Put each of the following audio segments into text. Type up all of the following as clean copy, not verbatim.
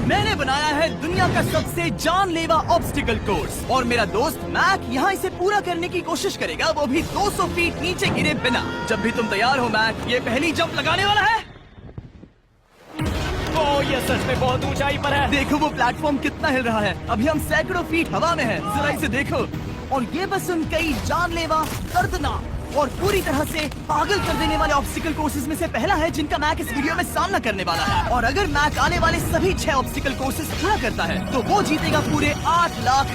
मैंने बनाया है दुनिया का सबसे जानलेवा ऑब्स्टिकल कोर्स और मेरा दोस्त मैक यहाँ इसे पूरा करने की कोशिश करेगा, वो भी 200 फीट नीचे गिरे बिना। जब भी तुम तैयार हो मैक, ये पहली जंप लगाने वाला है। ओह, ये सच में बहुत ऊंचाई पर है। देखो वो प्लेटफॉर्म कितना हिल रहा है। अभी हम सैकड़ों फीट हवा में हैं। जरा इसे देखो। और ये बस उन कई जानलेवा, दर्दनाक और पूरी तरह से पागल कर देने वाले ऑब्स्टिकल कोर्सेज में से पहला है जिनका मैक इस वीडियो में सामना करने वाला है। और अगर मैक आने वाले सभी 6 ऑब्स्टिकल कोर्सेज पूरा करता है तो वो जीतेगा पूरे $8 लाख।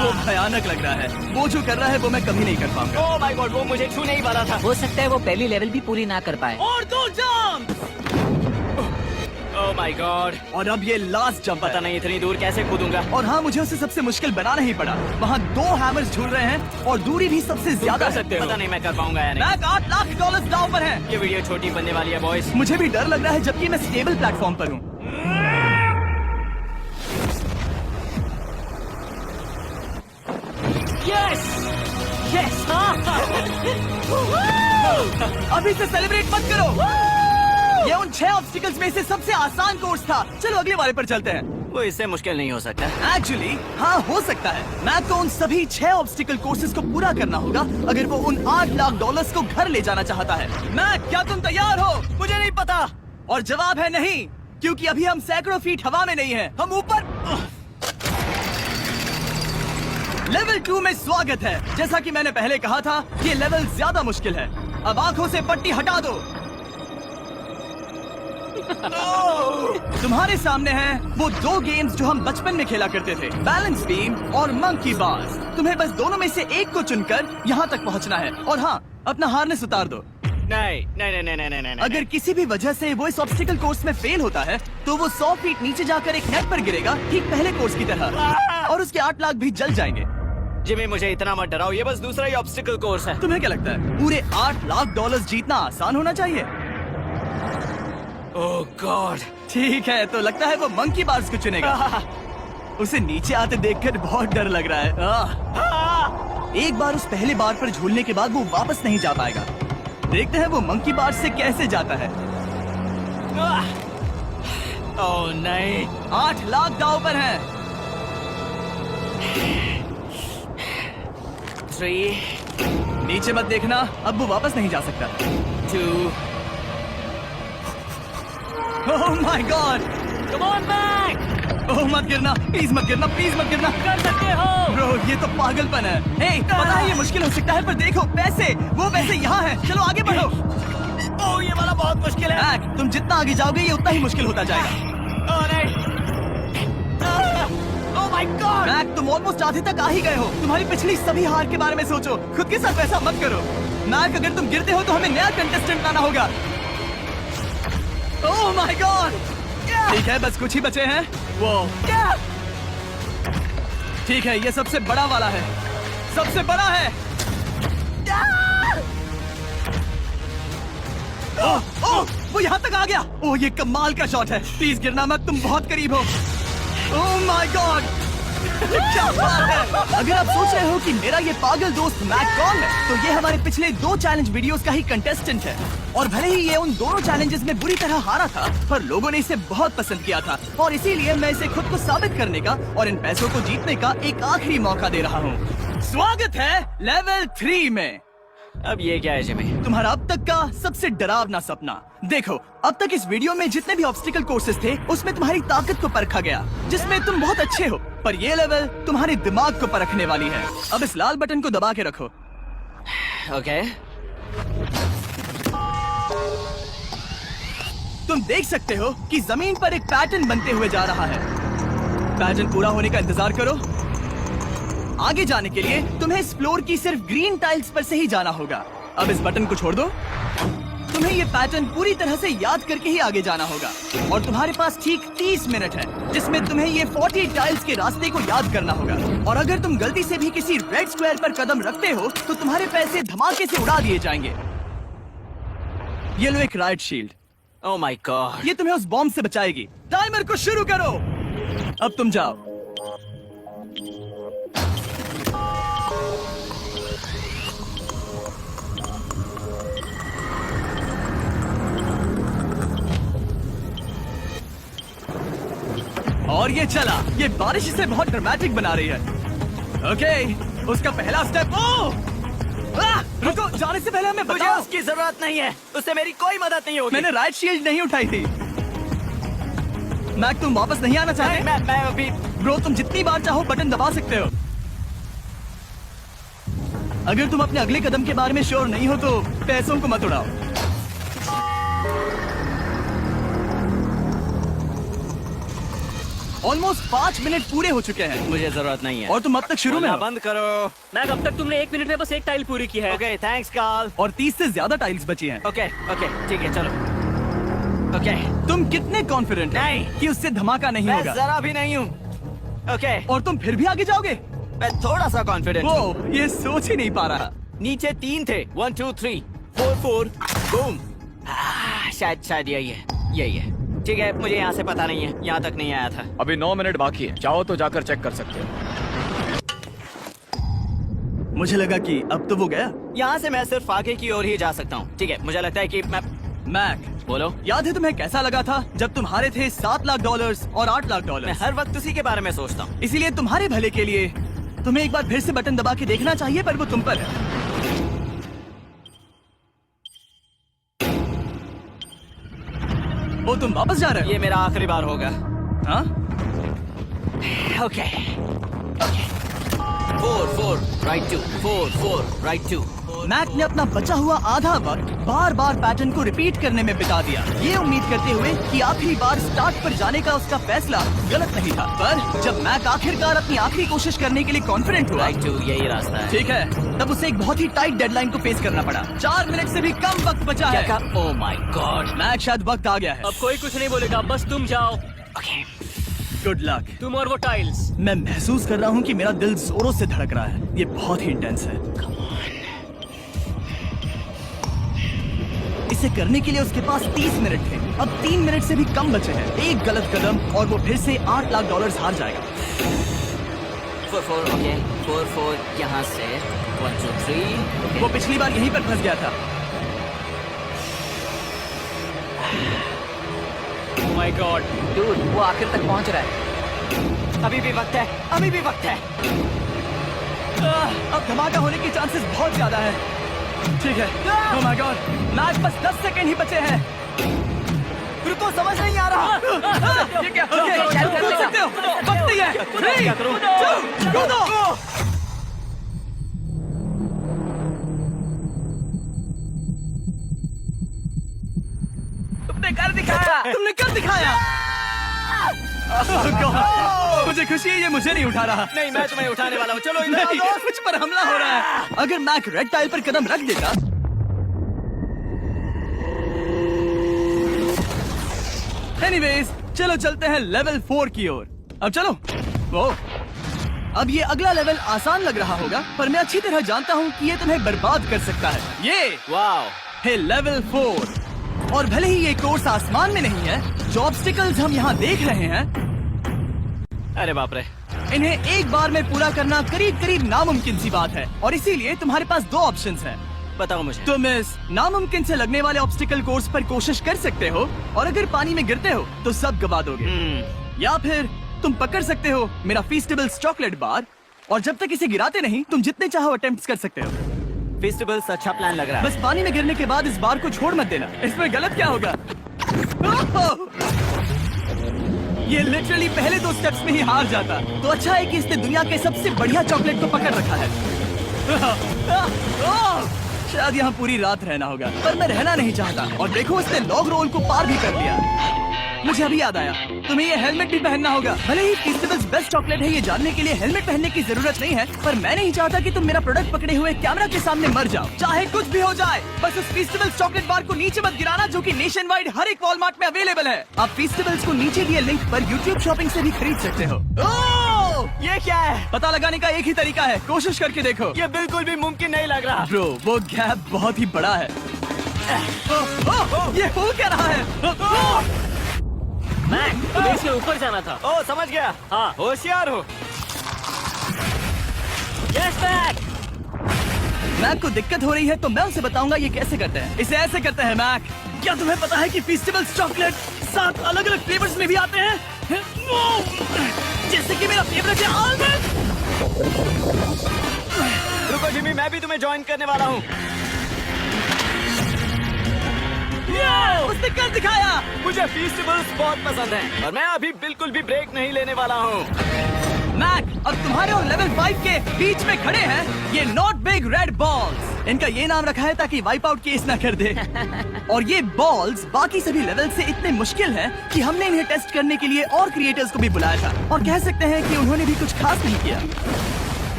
वो भयानक लग रहा है। वो जो कर रहा है वो मैं कभी नहीं कर पाऊंगा। ओह माय गॉड, वो मुझे छू नहीं पा रहा था। हो सकता है वो पहली लेवल भी पूरी ना कर पाए। और 2 जंप। ओह माय गॉड, और अब ये लास्ट जंप। पता नहीं इतनी दूर कैसे कूदूंगा। और हाँ, मुझे उसे सबसे मुश्किल बनाना ही पड़ा। वहाँ 2 हैमर्स झूल रहे हैं और दूरी भी सबसे ज्यादा कर सकते हो। पता नहीं मैं कर पाऊंगा या नहीं। मैक $8 लाख दांव पर है। ये वीडियो छोटी बनने वाली है बॉयज। मुझे भी डर लग रहा है जबकि मैं स्टेबल प्लेटफॉर्म पर हूँ। यस यस, अभी से सेलिब्रेट मत करो। ये उन 6 ऑब्स्टिकल्स में से सबसे आसान कोर्स था। चलो अगले वाले पर चलते हैं। वो इससे मुश्किल नहीं हो सकता। एक्चुअली हाँ, हो सकता है। मैक को उन सभी 6 ऑब्स्टिकल कोर्सेज को पूरा करना होगा अगर वो उन $8 लाख को घर ले जाना चाहता है। मैक, क्या तुम तैयार हो? मुझे नहीं पता। और जवाब है नहीं, क्योंकि अभी हम सैकड़ों फीट हवा में नहीं हैं। हम ऊपर। लेवल 2 में स्वागत है। जैसा कि मैंने पहले कहा था, ये लेवल ज्यादा मुश्किल है। अब आंखों से पट्टी हटा दो। तुम्हारे सामने हैं वो 2 गेम्स जो हम बचपन में खेला करते थे, बैलेंस बीम और मंकी बार्स। तुम्हें बस दोनों में से एक को चुनकर यहाँ तक पहुँचना है। और हाँ, अपना हार्नेस उतार दो। नहीं नहीं नहीं नहीं नहीं नहीं। अगर किसी भी वजह से वो इस ऑब्स्टिकल कोर्स में फेल होता है तो वो 100 फीट नीचे जाकर एक नेट पर गिरेगा, ठीक पहले कोर्स की तरह, और उसके 8 लाख भी जल जाएंगे। जिमी, मुझे इतना मत डराओ। ये बस दूसरा ही ऑब्स्टिकल कोर्स है। तुम्हें क्या लगता है पूरे $8 लाख जीतना आसान होना चाहिए? ओह गॉड। ठीक है, तो लगता है वो मंकी बार्स को चुनेगा। उसे नीचे आते देखकर बहुत डर लग रहा है। एक बार उस पहले बार पर झूलने के बाद वो वापस नहीं जा पाएगा। देखते हैं वो मंकी बार्स से कैसे जाता है। ओह नहीं, 8 लाख दांव पर हैं। 3 नीचे मत देखना, अब वो वापस नहीं जा सकता। 2 oh my God, come on back. Oh मत गिरना, प्लीज मत गिरना, प्लीज मत गिरना। कर सकते हो। ब्रो, ये तो पागलपन है। हे, पता है ये मुश्किल हो सकता है, पर देखो पैसे, वो पैसे यहाँ हैं। चलो आगे बढ़ो। ओह, ये वाला बहुत मुश्किल है। मैक, तुम जितना आगे जाओगे ये उतना ही मुश्किल होता जाएगा। ओह नहीं। ओह माय गॉड। मैक, तुम ऑलमोस्ट आधे तक आ ही गए हो। तुम्हारी पिछली सभी हार के बारे में सोचो। खुद के साथ वैसा मत करो। मैक, अगर तुम गिरते हो तो हमें नया कंटेस्टेंट लाना होगा। ओह माय गॉड। ठीक है, बस कुछ ही बचे हैं। वो क्या? ठीक है, ये सबसे बड़ा वाला है, सबसे बड़ा है। ओह ओह, वो यहाँ तक आ गया। ओह, ये कमाल का शॉट है। प्लीज गिरना मत, तुम बहुत करीब हो। ओह माय गॉड, क्या बात है। अगर आप सोच रहे हो कि मेरा ये पागल दोस्त मैक कौन है, तो ये हमारे पिछले 2 चैलेंज वीडियोस का ही कंटेस्टेंट है। और भले ही ये उन दोनों चैलेंजेस में बुरी तरह हारा था, पर लोगों ने इसे बहुत पसंद किया था और इसीलिए मैं इसे खुद को साबित करने का और इन पैसों को जीतने का एक आखिरी मौका दे रहा हूँ। स्वागत है लेवल 3 में। अब ये क्या है जिमी? तुम्हारा अब तक का सबसे डरावना सपना। देखो, अब तक इस वीडियो में जितने भी ऑब्स्टिकल कोर्सेज थे उसमें तुम्हारी ताकत को परखा गया, जिसमें तुम बहुत अच्छे हो। पर ये लेवल तुम्हारे दिमाग को परखने वाली है। अब इस लाल बटन को दबा के रखो। ओके। तुम देख सकते हो कि जमीन पर एक पैटर्न बनते हुए जा रहा है। पैटर्न पूरा होने का इंतजार करो। आगे जाने के लिए तुम्हें इस फ्लोर की सिर्फ ग्रीन टाइल्स पर से ही जाना होगा। अब इस बटन को छोड़ दो। तुम्हें ये पैटर्न पूरी तरह से याद करके ही आगे जाना होगा और तुम्हारे पास ठीक 30 मिनट है जिसमें तुम्हें ये 40 टाइल्स के रास्ते को याद करना होगा। और अगर तुम गलती से भी किसी रेड स्क्वायर पर कदम रखते हो तो तुम्हारे पैसे धमाके से उड़ा दिए जाएंगे। ये लो एक right shield. Oh my God. ये तुम्हें उस बॉम्ब से बचाएगी। टाइमर को शुरू करो। अब तुम जाओ। और ये चला। ये बारिश इसे बहुत ड्रामेटिक बना रही है। ओके, उसका पहला स्टेप। रुको, जाने से पहले हमें मुझे बताओ। उसकी जरूरत नहीं है, उससे मेरी कोई मदद नहीं होगी। मैंने राइट शील्ड नहीं उठाई थी। मैक, तुम वापस नहीं आना चाहते? मैं अभी ब्रो, तुम जितनी बार चाहो बटन दबा सकते हो। अगर तुम अपने अगले कदम के बारे में श्योर नहीं हो तो पैसों को मत उड़ाओ। ऑलमोस्ट 5 मिनट पूरे हो चुके हैं मुझे जरूरत नहीं है। और तुम अब तक शुरू में बोलना हो। बंद करो। मैक, अब तक तुमने 1 मिनट में बस एक टाइल पूरी की है। Okay, thanks Carl. और 30 से ज्यादा टाइल्स बची हैं। ओके ओके, ठीक है, चलो। ओके, तुम कितने कॉन्फिडेंट नहीं। कि उससे धमाका नहीं मैं होगा? जरा भी नहीं हूँ। ओके, और तुम फिर भी आगे जाओगे? मैं थोड़ा सा कॉन्फिडेंट हूँ। वो ये सोच ही नहीं पा रहा। नीचे 3 थे, 1 2 3 4 4 बूम। शायद यही है। ठीक है, मुझे यहाँ से पता नहीं है, यहाँ तक नहीं आया था। अभी 9 मिनट बाकी है, चाहो तो जाकर चेक कर सकते हो। मुझे लगा कि अब तो वो गया। यहाँ से मैं सिर्फ आगे की ओर ही जा सकता हूँ। ठीक है, मुझे लगता है कि मैं मैक, बोलो। याद है तुम्हें कैसा लगा था जब तुम हारे थे $7 लाख और $8 लाख? मैं हर वक्त उसी के बारे में सोचता हूँ। इसीलिए तुम्हारे भले के लिए तुम्हें एक बार फिर से बटन दबा के देखना चाहिए, पर वो तुम पर है। वो तुम वापस जा रहे ये मेरा आखिरी बार होगा। हो? हाँ? Okay 4 4 right 2 4 4 right 2। मैक ने अपना बचा हुआ आधा वक्त बार बार पैटर्न को रिपीट करने में बिता दिया, ये उम्मीद करते हुए कि आखिरी बार स्टार्ट पर जाने का उसका फैसला गलत नहीं था। पर जब मैक आखिरकार अपनी आखिरी कोशिश करने के लिए कॉन्फिडेंट हुआ, राइट 2 यही रास्ता है। ठीक है, तब उसे एक बहुत ही टाइट डेडलाइन को फेस करना पड़ा। 4 मिनट से भी कम वक्त बचा क्या है। कहा? ओह माय गॉड। मैक, शायद वक्त आ गया है। अब कोई कुछ नहीं बोलेगा, बस तुम जाओ। Okay, good luck. तुम और वो टाइल्स। मैं महसूस कर रहा हूँ कि मेरा दिल जोरों से धड़क रहा है। ये बहुत ही इंटेंस है। इसे करने के लिए उसके पास 30 मिनट थे। अब 3 मिनट से भी कम बचे हैं। एक गलत कदम और वो फिर से $8 लाख हार जाएगा। 4 4 ओके 4 4 यहाँ से 1 2 3। वो पिछली बार यहीं पर फंस गया था। ओह माय गॉड। डूड, वो आखिर तक पहुंच रहा है। अभी भी वक्त है, अभी भी वक्त है। अब धमाका होने की चांसेस बहुत ज्यादा है। ठीक है। ओह माय गॉड, मैच बस 10 सेकंड ही बचे हैं। रुको, समझ नहीं आ रहा। ये क्या? ओके, कूद सकते हो। वक्त नहीं है। 3 2 कूदो। तुमने कर दिखाया। तुमने कर दिखाया। Oh God, मुझे खुशी है ये मुझे नहीं उठा रहा। नहीं, मैं तुम्हें उठाने वाला हूँ। चलो इधर नहीं, आओ। मुझ पर हमला हो रहा है। अगर मैक रेड टाइल पर कदम रख देता। एनीवेज, चलो चलते हैं लेवल 4 की ओर। अब चलो। वो अब ये अगला लेवल आसान लग रहा होगा, पर मैं अच्छी तरह जानता हूँ कि ये तुम्हें बर्बाद कर सकता है। ये वाओ, है लेवल 4। और भले ही ये कोर्स आसमान में नहीं है, जो ऑब्स्टिकल्स हम यहाँ देख रहे हैं, अरे बाप रे। इन्हें एक बार में पूरा करना करीब करीब नामुमकिन सी बात है। और इसीलिए तुम्हारे पास 2 ऑप्शंस हैं। बताओ मुझे। तुम इस नामुमकिन से लगने वाले ऑब्स्टिकल कोर्स पर कोशिश कर सकते हो, और अगर पानी में गिरते हो तो सब गवा दोगे। या फिर तुम पकड़ सकते हो मेरा फीस्टेबल्स चॉकलेट बार, और जब तक इसे गिराते नहीं तुम जितने चाहो अटेम्प्ट्स कर सकते हो। फेस्टिवल्स अच्छा प्लान लग रहा है। बस पानी में गिरने के बाद इस बार को छोड़ मत देना। इसमें गलत क्या होगा? ये लिटरली पहले 2 स्टेप्स में ही हार जाता। तो अच्छा है कि इसने दुनिया के सबसे बढ़िया चॉकलेट को पकड़ रखा है। शायद यहाँ पूरी रात रहना होगा, पर मैं रहना नहीं चाहता। और देखो, इसने लॉग रोल को पार भी कर लिया। मुझे अभी याद आया, तुम्हें ये हेलमेट भी पहनना होगा। भले ही फेस्टिवल्स बेस्ट चॉकलेट है, ये जानने के लिए हेलमेट पहनने की जरूरत नहीं है, पर मैं नहीं चाहता कि तुम मेरा प्रोडक्ट पकड़े हुए कैमरा के सामने मर जाओ। चाहे कुछ भी हो जाए, बस उस फेस्टिवल्स चॉकलेट बार को नीचे मत गिराना, जो कि नेशन वाइड हर एक वॉलमार्ट में अवेलेबल है। आप फेस्टिवल्स को नीचे दिए लिंक पर YouTube शॉपिंग से भी खरीद सकते हो। ये क्या है? पता लगाने का एक ही तरीका है, कोशिश करके देखो। ये बिल्कुल भी मुमकिन नहीं लग रहा। ब्रो, वो गैप बहुत ही बड़ा है। ये हो क्या रहा है? मैक, तुम्हें इसके ऊपर जाना था। ओ, समझ गया। हाँ। होशियार हो। Yes Mac. मैक को दिक्कत हो रही है तो मैं उसे बताऊंगा ये कैसे करते हैं। इसे ऐसे करते हैं मैक। क्या तुम्हें पता है कि फेस्टिवल्स चॉकलेट 7 अलग अलग फ्लेवर्स में भी आते हैं? जैसे कि मेरा फेवरेट है आलमंड। रुको जिमी, मैं भी तुम्हें ज्वाइन करने वाला हूँ। उसने कर दिखाया। मुझे फेस्टिवल्स बहुत पसंद हैं और मैं अभी बिल्कुल भी ब्रेक नहीं लेने वाला हूँ। मैक, अब तुम्हारे और लेवल 5 के बीच में खड़े हैं ये नॉट बिग रेड बॉल्स। इनका ये नाम रखा है ताकि वाइप आउट केस ना कर दे। और ये बॉल्स बाकी सभी लेवल से इतने मुश्किल हैं कि हमने इन्हें टेस्ट करने के लिए और क्रिएटर्स को भी बुलाया था और कह सकते हैं कि उन्होंने भी कुछ खास नहीं किया।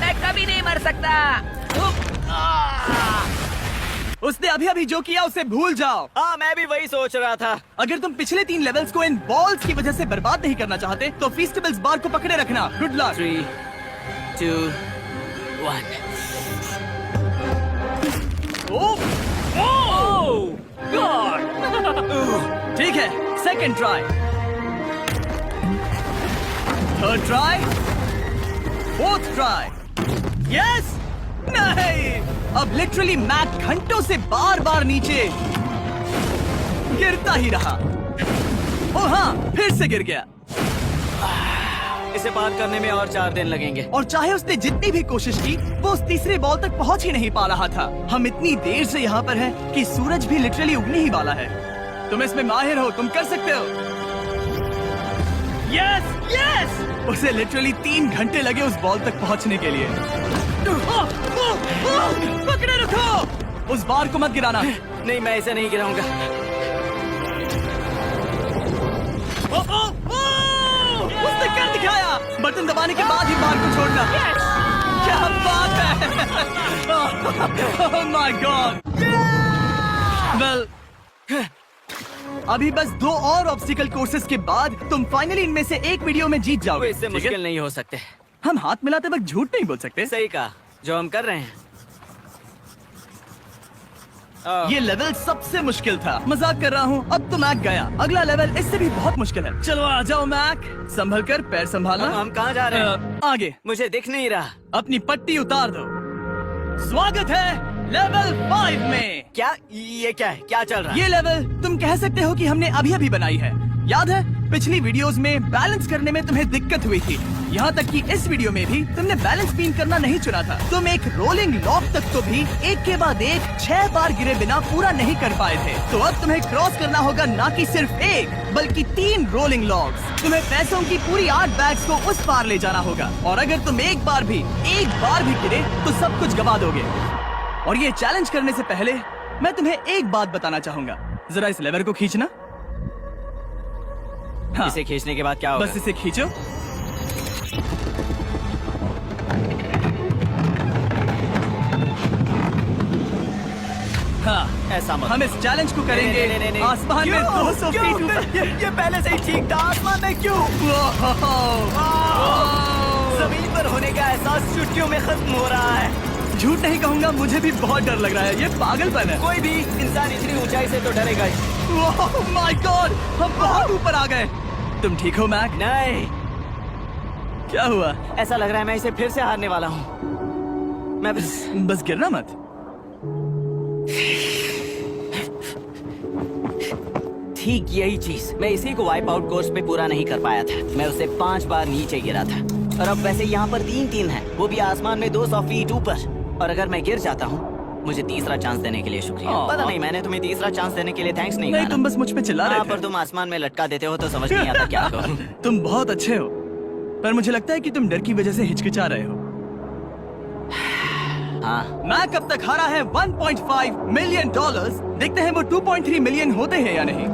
मैं कभी नहीं मर सकता। उसने अभी अभी जो किया उसे भूल जाओ। हाँ, मैं भी वही सोच रहा था। अगर तुम पिछले 3 लेवल्स को इन बॉल्स की वजह से बर्बाद नहीं करना चाहते तो फेस्टिवल्स बार को पकड़े रखना। Good luck. 3, 2, 1। ठीक है, second try, third try, fourth try. Yes, नहीं। अब लिटरली मैक घंटों से बार बार नीचे गिरता ही रहा। ओ हाँ, फिर से गिर गया। इसे पार करने में और 4 दिन लगेंगे। और चाहे उसने जितनी भी कोशिश की वो उस तीसरे बॉल तक पहुंच ही नहीं पा रहा था। हम इतनी देर से यहाँ पर हैं कि सूरज भी लिटरली उगने ही वाला है। तुम इसमें माहिर हो, तुम कर सकते हो। यस यस, उसे लिटरली 3 घंटे लगे उस बॉल तक पहुंचने के लिए। पकड़े रखो, उस बार को मत गिराना। नहीं, मैं इसे नहीं गिराऊंगा। उसने कर दिखाया। बटन दबाने के बाद ही बार को छोड़ना। क्या बात है। ओह माय गॉड। वेल, अभी बस 2 और ऑब्स्टिकल कोर्सेज के बाद तुम फाइनली इनमें से एक वीडियो में जीत जाओगे। इससे ठीक है? मुश्किल नहीं हो सकते। हम हाथ मिलाते वक्त झूठ नहीं बोल सकते। सही कहा, जो हम कर रहे हैं। ये लेवल सबसे मुश्किल था। मजाक कर रहा हूँ। अब तो मैक गया। अगला लेवल इससे भी बहुत मुश्किल है। चलो आ जाओ मैक, संभल कर, पैर संभालना। हम कहाँ जा रहे हैं? आगे। मुझे दिख नहीं रहा। अपनी पट्टी उतार दो। स्वागत है लेवल 5 में। क्या ये क्या है? क्या चल रहा है? ये लेवल तुम कह सकते हो कि हमने अभी अभी बनाई है। याद है पिछली वीडियोस में बैलेंस करने में तुम्हें दिक्कत हुई थी। यहाँ तक कि इस वीडियो में भी तुमने बैलेंस बीन करना नहीं चुना था। तुम एक रोलिंग लॉक तक तो भी एक के बाद एक 6 बार गिरे बिना पूरा नहीं कर पाए थे। तो अब तुम्हें क्रॉस करना होगा ना कि सिर्फ एक बल्कि 3 रोलिंग लॉक्स। तुम्हें पैसों की पूरी 8 बैग्स को उस पार ले जाना होगा और अगर तुम एक बार भी गिरे तो सब कुछ गवा दोगे। और ये चैलेंज करने से पहले मैं तुम्हें एक बात बताना चाहूंगा। जरा इस लेवर को खींचना। हाँ, इसे खींचने के बाद क्या होगा? बस इसे खींचो। हाँ, ऐसा मत। हम इस चैलेंज को करेंगे नहीं। आसमान में 200 फीट ऊपर। ये पहले से ही ठीक था। आसमान में क्यों? जमीन पर होने का एहसास चुटकियों में खत्म हो रहा है। झूठ नहीं कहूंगा, मुझे भी बहुत डर लग रहा है। ये पागलपन है। कोई भी इंसान इतनी ऊंचाई से तो डरेगा ही। ओह माय गॉड, हम बहुत ऊपर आ गए। तुम ठीक हो मैक? नहीं, क्या हुआ? ऐसा लग रहा है मैं इसे फिर से हारने वाला हूँ। मैं बस गिरना मत। ठीक यही चीज मैं इसी को वाइप आउट कोर्स पे पूरा नहीं कर पाया था। मैं उसे 5 बार नीचे गिरा था और अब वैसे यहाँ पर 3 है, वो भी आसमान में 200 फीट ऊपर। और अगर मैं गिर जाता हूँ, मुझे तीसरा चांस देने के लिए शुक्रिया। पता नहीं, मैंने तुम्हें तीसरा चांस देने के लिए थैंक्स नहीं कहा। तुम बस मुझ पे चिल्ला रहे थे। पर तुम आसमान में लटका देते हो तो समझ नहीं आता क्या करूं। तुम बहुत अच्छे हो, पर मुझे लगता है कि तुम डर की वजह से हिचकिचा रहे हो। हाँ, मैक अब तक हारा है $1.5 मिलियन। देखते हैं वो 2.3 मिलियन होते हैं या नहीं।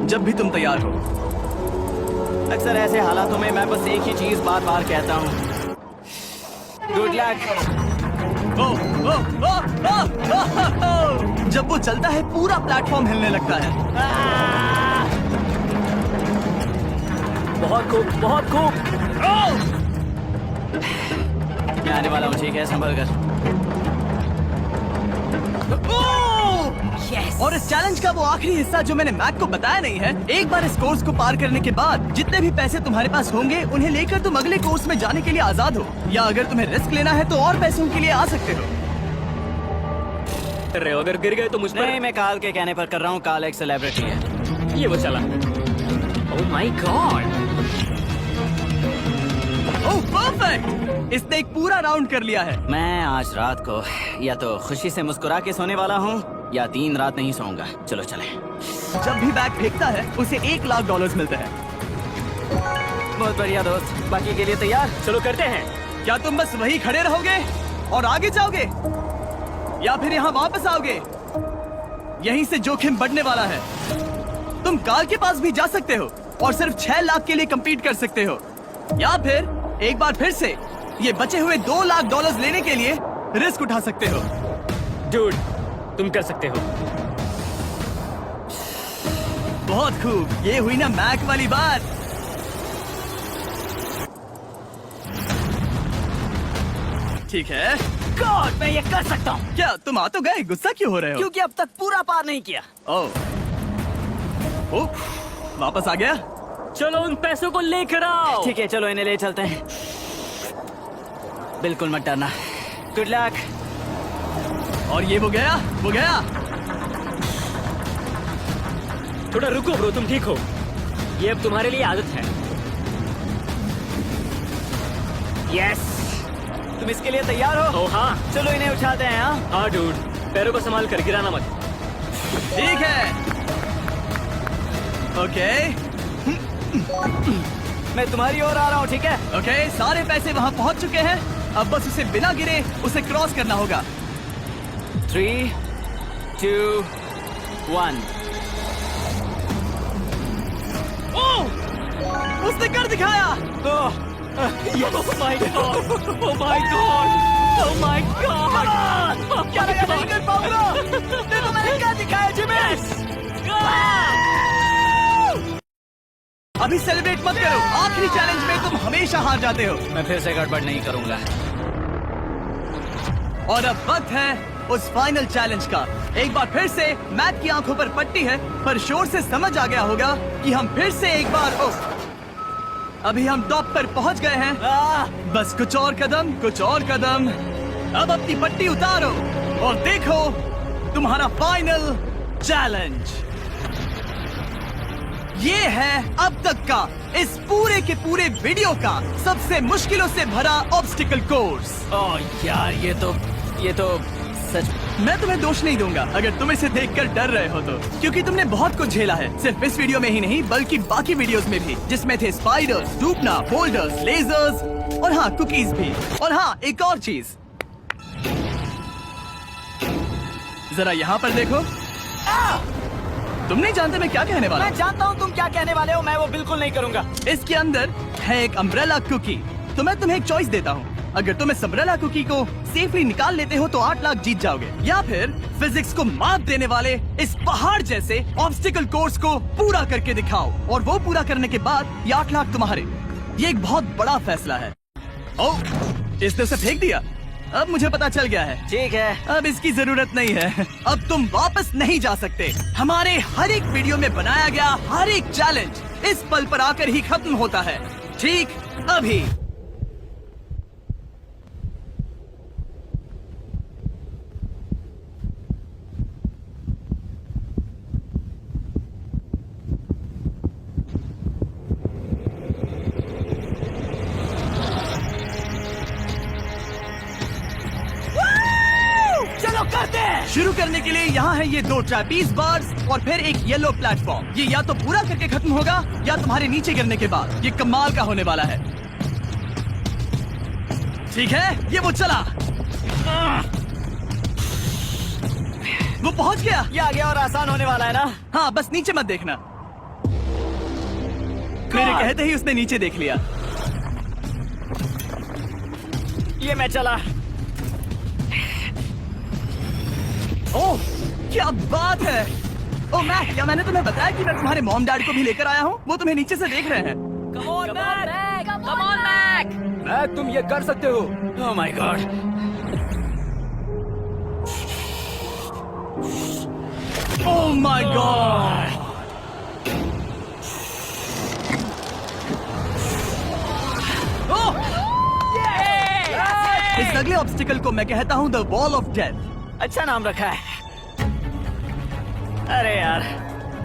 जब भी तुम तैयार हो। अक्सर ऐसे हालातों में मैं बस एक ही चीज बार बार कहता हूँ, गुड लक। जब वो चलता है पूरा प्लेटफॉर्म हिलने लगता है। बहुत खूब, बहुत खूब। मैं आने वाला हूँ, ठीक है, संभल कर। Yes. और इस चैलेंज का वो आखिरी हिस्सा जो मैंने मैक को बताया नहीं है, एक बार इस कोर्स को पार करने के बाद जितने भी पैसे तुम्हारे पास होंगे उन्हें लेकर तुम अगले कोर्स में जाने के लिए आजाद हो, या अगर तुम्हें रिस्क लेना है तो और पैसों के लिए आ सकते हो। कर रहे हो, अगर गिर गए तो मुझ पर। नहीं, मैं काल के कहने पर कर रहा हूँ। काल एक सेलिब्रिटी है। ये वो चला। ओह माय गॉड। ओह परफेक्ट, इसने एक पूरा राउंड कर लिया है। मैं आज रात को या तो खुशी से मुस्कुरा के सोने वाला हूँ या 3 रात नहीं सोऊंगा। चलो चले। जब भी बैग फेंकता है उसे $1,00,000 मिलते हैं। बहुत बढ़िया दोस्त, बाकी के लिए तैयार? चलो करते हैं। क्या तुम बस वही खड़े रहोगे और आगे जाओगे, या फिर यहाँ वापस आओगे? यहीं से जोखिम बढ़ने वाला है। तुम काल के पास भी जा सकते हो और सिर्फ 6 लाख के लिए compete कर सकते हो, या फिर एक बार फिर से ये बचे हुए $2,00,000 लेने के लिए रिस्क उठा सकते हो। डूड, तुम कर सकते हो। बहुत खूब, ये हुई ना मैक वाली बात। ठीक है। गॉड, मैं ये कर सकता हूँ। क्या तुम आ तो गए, गुस्सा क्यों हो रहे हो? क्योंकि अब तक पूरा पार नहीं किया। ओ, वापस आ गया। चलो उन पैसों को लेकर आओ। ठीक है, चलो इन्हें ले चलते हैं। बिल्कुल मत डरना। Good luck. और ये वो गया। थोड़ा रुको ब्रो, तुम ठीक हो? ये अब तुम्हारे लिए आदत है। यस। तुम इसके लिए तैयार हो? ओ हाँ। चलो इन्हें उठाते हैं। हाँ, हाँ डूड, पैरों को संभाल कर, गिराना मत। ठीक है। ओके मैं तुम्हारी ओर आ रहा हूँ। ठीक है? ओके, सारे पैसे वहाँ पहुँच चुके हैं। अब बस उसे बिना गिरे उसे क्रॉस करना होगा। 3, 2, 1। उसने कर दिखाया। Oh my god! Oh my god! Oh my god! क्या लगा नहीं कर पाऊंगा? देखो मैंने क्या दिखाया जिमी। अभी सेलिब्रेट मत करो, आखिरी चैलेंज में तुम हमेशा हार जाते हो। मैं फिर से गड़बड़ नहीं करूंगा। और अब वक्त है उस फाइनल चैलेंज का। एक बार फिर से मैट की आंखों पर पट्टी है, पर शोर से समझ आ गया होगा कि हम फिर से एक बार अभी हम टॉप पर पहुंच गए हैं। बस कुछ और कदम। अब अपनी पट्टी उतारो और देखो तुम्हारा फाइनल चैलेंज। ये है अब तक का इस पूरे के पूरे वीडियो का सबसे मुश्किलों से भरा ऑब्स्टिकल कोर्स। ओह यार, ये तो सच। मैं तुम्हें दोष नहीं दूंगा अगर तुम इसे देखकर डर रहे हो तो, क्योंकि तुमने बहुत कुछ झेला है, सिर्फ इस वीडियो में ही नहीं बल्कि बाकी वीडियोस में भी, जिसमें थे स्पाइडर्स, डूबना, फोल्डर्स, लेजर्स और हाँ कुकीज भी। और हाँ, एक और चीज, जरा यहाँ पर देखो। तुम नहीं जानते मैं क्या कहने वाला मैं जानता हूँ तुम क्या कहने वाले हो। मैं वो बिल्कुल नहीं करूंगा। इसके अंदर है एक अम्ब्रेला कुकी। तो मैं तुम्हें एक चॉइस देता हूँ, अगर तुम इस अम्ब्रेला कुकी को सेफली निकाल लेते हो तो 8 लाख जीत जाओगे, या फिर फिजिक्स को मात देने वाले इस पहाड़ जैसे ऑब्स्टिकल कोर्स को पूरा करके दिखाओ और वो पूरा करने के बाद ये 8 लाख तुम्हारे। ये एक बहुत बड़ा फैसला है। ओह, इसने उसे फेंक दिया। अब मुझे पता चल गया है। ठीक है, अब इसकी जरूरत नहीं है। अब तुम वापस नहीं जा सकते। हमारे हर एक वीडियो में बनाया गया हर एक चैलेंज इस पल पर आकर ही खत्म होता है, ठीक अभी। चलो करते हैं। शुरू करने के लिए यहाँ है ये 2 ट्रैपीज बार्स और फिर एक येलो प्लेटफॉर्म। ये या तो पूरा करके खत्म होगा या तुम्हारे नीचे गिरने के बाद। ये कमाल का होने वाला है। ठीक है, ये वो चला, वो पहुंच गया। ये आगे और आसान होने वाला है ना? हाँ, बस नीचे मत देखना। मेरे कहते ही उसने नीचे देख लिया। ये मैं चला। ओह, क्या बात है। ओह मैक, क्या मैंने तुम्हें बताया कि मैं तुम्हारे मॉम डैड को भी लेकर आया हूँ? वो तुम्हें नीचे से देख रहे हैं। Come on, Mac! मैक, तुम ये कर सकते हो। ओह my God. Oh my God. इस अगले ऑब्स्टिकल को मैं कहता हूँ द वॉल ऑफ डेथ। अच्छा नाम रखा है। अरे यार,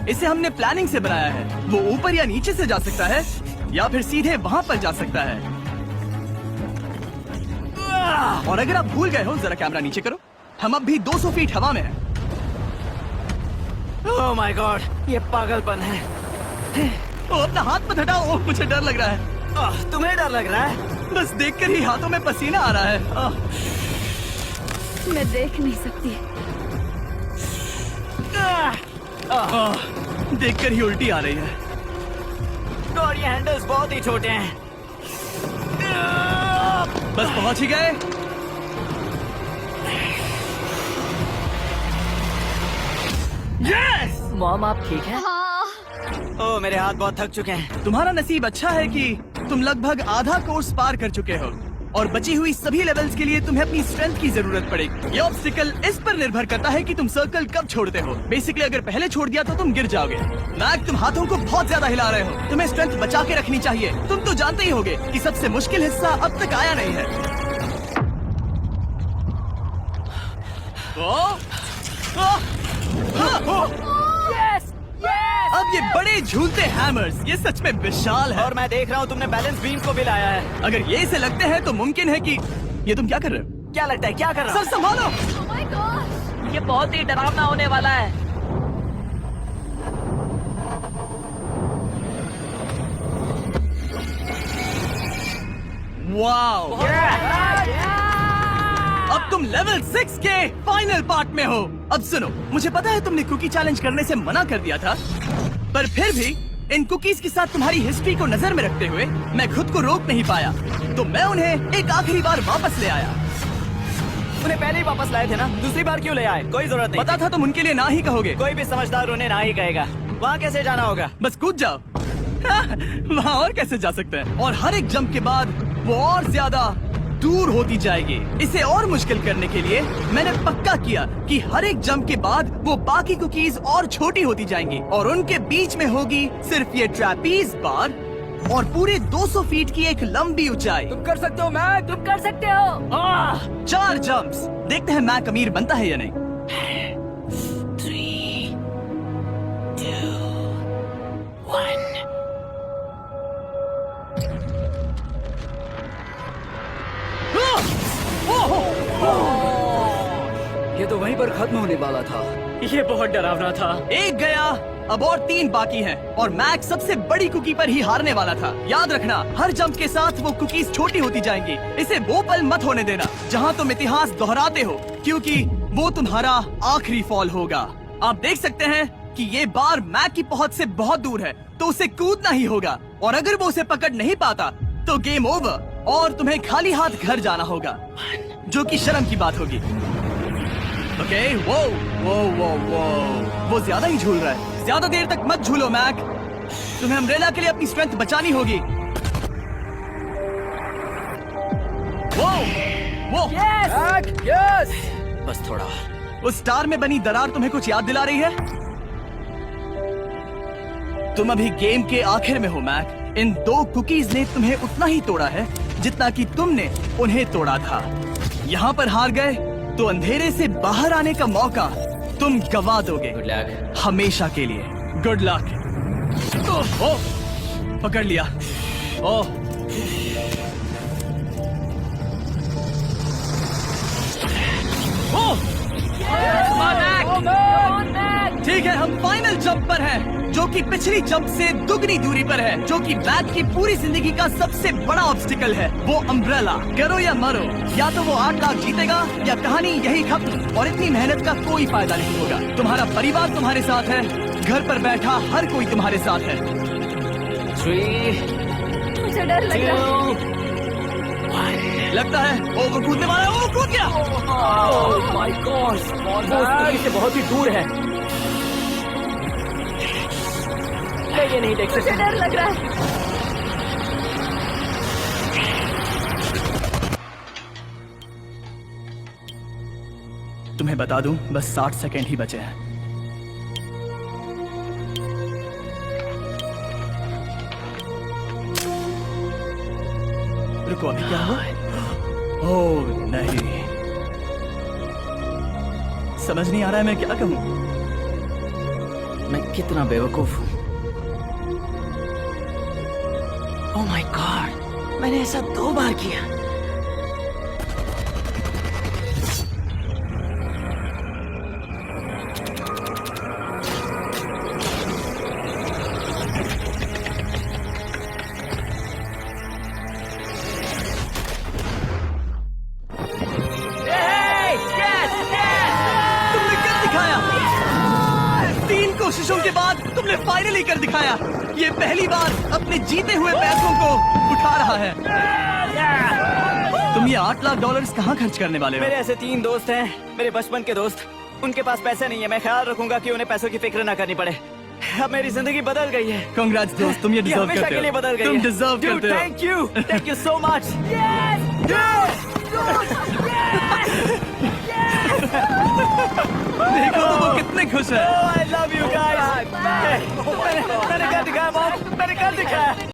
इसे हमने प्लानिंग से बनाया है। वो ऊपर या नीचे से जा सकता है या फिर सीधे वहाँ पर जा सकता है। और अगर आप भूल गए हो, जरा कैमरा नीचे करो, हम अब भी 200 फीट हवा में हैं। ओह माय गॉड, ये पागलपन है। ओ, अपना हाथ मत हटाओ, ओह, मुझे डर लग रहा है। तुम्हें डर लग रहा है? बस देखकर ही हाथों में पसीना आ रहा है। मैं देख नहीं सकती। देखकर ही उल्टी आ रही है। और ये हैंडल्स बहुत ही छोटे हैं। बस पहुंच ही गए। यस! मॉम आप ठीक है? ओह मेरे हाथ बहुत थक चुके हैं। तुम्हारा नसीब अच्छा है कि तुम लगभग आधा कोर्स पार कर चुके हो और बची हुई सभी लेवल्स के लिए तुम्हें अपनी स्ट्रेंथ की जरूरत पड़ेगी। ये ऑब्स्टिकल इस पर निर्भर करता है कि तुम सर्कल कब छोड़ते हो। बेसिकली अगर पहले छोड़ दिया तो तुम गिर जाओगे। मैक, तुम हाथों को बहुत ज्यादा हिला रहे हो। तुम्हें स्ट्रेंथ बचा के रखनी चाहिए। तुम तो जानते ही होगे कि सबसे मुश्किल हिस्सा अब तक आया नहीं है। अब ये बड़े झूलते हैमर्स, ये सच में विशाल है। और मैं देख रहा हूँ तुमने बैलेंस बीम को भी लाया है। अगर ये इसे लगते हैं तो मुमकिन है कि ये तुम क्या कर रहे हो? क्या लगता है, क्या कर रहा सर संभालो। Oh my God! ये बहुत ही डरावना होने वाला है। वाओ! अब तुम लेवल 6 के फाइनल पार्ट में हो। अब सुनो, मुझे पता है तुमने कुकी चैलेंज करने से मना कर दिया था, पर फिर भी इन कुकीज के साथ तुम्हारी हिस्ट्री को नजर में रखते हुए मैं खुद को रोक नहीं पाया, तो मैं उन्हें एक आखिरी बार वापस ले आया। उन्हें पहले ही वापस लाए थे ना, दूसरी बार क्यों ले आए? कोई जरूरत नहीं। पता था तुम उनके लिए ना ही कहोगे। कोई भी समझदार उन्हें ना ही कहेगा। वहाँ कैसे जाना होगा? बस कूद जाओ। वहाँ और कैसे जा सकते हैं? और हर एक जंप के बाद वो और ज्यादा दूर होती जाएगी। इसे और मुश्किल करने के लिए मैंने पक्का किया कि हर एक जंप के बाद वो बाकी कुकीज और छोटी होती जाएंगी और उनके बीच में होगी सिर्फ ये ट्रैपीज बार और पूरे 200 फीट की एक लंबी ऊंचाई। तुम कर सकते हो मैक। तुम कर सकते हो। 4 जंप्स। देखते हैं मैक अमीर बनता है या नहीं। 3, 2, 1। ये तो वहीं पर खत्म होने वाला था। ये बहुत डरावना था। एक गया, अब और 3 बाकी हैं और मैक सबसे बड़ी कुकी पर ही हारने वाला था। याद रखना, हर जंप के साथ वो कुकीज छोटी होती जाएंगी। इसे वो पल मत होने देना जहां तुम इतिहास दोहराते हो, क्योंकि वो तुम्हारा आखिरी फॉल होगा। आप देख सकते हैं कि ये बार मैक की पहुंच से बहुत दूर है, तो उसे कूदना ही होगा और अगर वो उसे पकड़ नहीं पाता तो गेम ओवर और तुम्हें खाली हाथ घर जाना होगा, जो कि शर्म की बात होगी। ओके, वो ज्यादा ही झूल रहा है। ज्यादा देर तक मत झूलो मैक, तुम्हें अम्ब्रेला के लिए अपनी स्ट्रेंथ बचानी होगी। वो मैक, यस। बस थोड़ा। उस स्टार में बनी दरार तुम्हें कुछ याद दिला रही है? तुम अभी गेम के आखिर में हो मैक। इन 2 कुकीज ने तुम्हें उतना ही तोड़ा है जितना कि तुमने उन्हें तोड़ा था। यहाँ पर हार गए तो अंधेरे से बाहर आने का मौका तुम गवा दोगे। Good luck. हमेशा के लिए। Good luck. ओह, पकड़ लिया। ओह, ठीक है, हम फाइनल जंप पर हैं, जो कि पिछली जंप से दुगनी दूरी पर है, जो कि मैक की पूरी जिंदगी का सबसे बड़ा ऑब्स्टिकल है, वो अम्ब्रेला। करो या मरो, या तो वो 8 लाख जीतेगा या कहानी यही खत्म और इतनी मेहनत का कोई फायदा नहीं होगा। तुम्हारा परिवार तुम्हारे साथ है, घर पर बैठा हर कोई तुम्हारे साथ है। 3, मुझे डर लग रहा है। 2, 1। लगता है वो कूदने वाला है। वो कूद गया। ओह माय गॉड, वो से बहुत ही दूर है। मैं ये नहीं देख मुझे सकता। डर लग रहा है। तुम्हें बता दूं, बस 60 सेकेंड ही बचे हैं। रुको, अभी क्या हुआ? ओह नहीं, समझ नहीं आ रहा है मैं क्या कहूं। मैं कितना बेवकूफ हूँ। ओह माय गॉड, मैंने ऐसा 2 बार किया। ये पहली बार अपने जीते हुए पैसों को उठा रहा है। तुम ये $8 लाख कहाँ खर्च करने वाले हो? मेरे ऐसे 3 दोस्त हैं, मेरे बचपन के दोस्त। उनके पास पैसे नहीं है। मैं ख्याल रखूंगा कि उन्हें पैसों की फिक्र ना करनी पड़े। अब मेरी जिंदगी बदल गई है। कांग्रेट्स दोस्त, तुम ये डिजर्व हमेशा करते के लिए हो। बदल गई तुम है। डिजर्व Dude, करते हो। Thank you so much. देखो तो वो कितने खुश है। I love you guys। मैंने कर दिखाया मॉम, मैंने कर दिखाया।